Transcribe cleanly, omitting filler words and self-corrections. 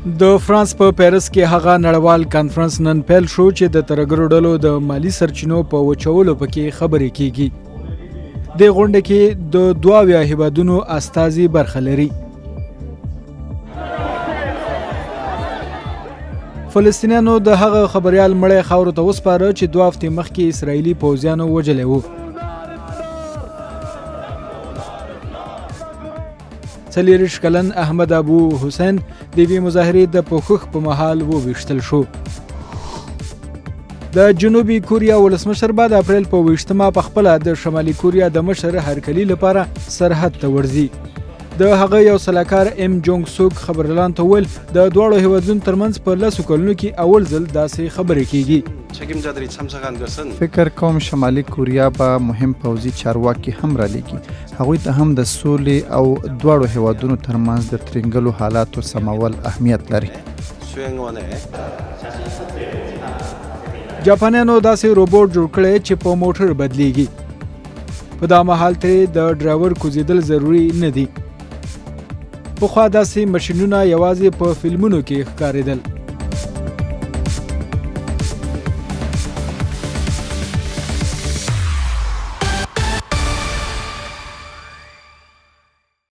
د فرانس په پیرس کې هغه نړیوال کانفرنس نن پیل شو چې د ترهګرو ډلو د مالی سرچینو په وچولو پکې خبرې کیږي. د غونډه کې د 22 هیوادونو استازي برخه لري. فلسطینیانو د هغه خبريال مړی خاورو ته وسپاره چې 2 هفتې مخکې اسرایلي پوځیانو وژلی و. 40 کلن احمد ابو حسین د یوې مظاهرې د پوښښ په مهال وویشتل شو. د جنوبي کوریا ولسمشر به د اپرېل په 20مه پخپله د شمالي کوریا د مشر هرکلي لپاره سرحد ته ورځي. د هغه یو سلاکار ام جونګ سوک خبرلان ته ویل د دواړو هیوادونو ترمنځ په 10 کلونو کې اول ځل داسې خبرې کیږي. فکر کوم شمالي کوریا به مهم پوځي چارواکي هم رالیږي. هغوی ته هم د سولې او دواړو هیوادونو ترمنځ د ترنګلو حالاتو سمول اهمیت لري. جاپانیانو داسې روبوټ جوړ کړی چې په موټر بدلیږي. په دا مهال ترې د ډرایور کوزیدل ضروري نه دي. پخوا داسې ماشینونه یوازې په فلمونو کې ښکارېدل.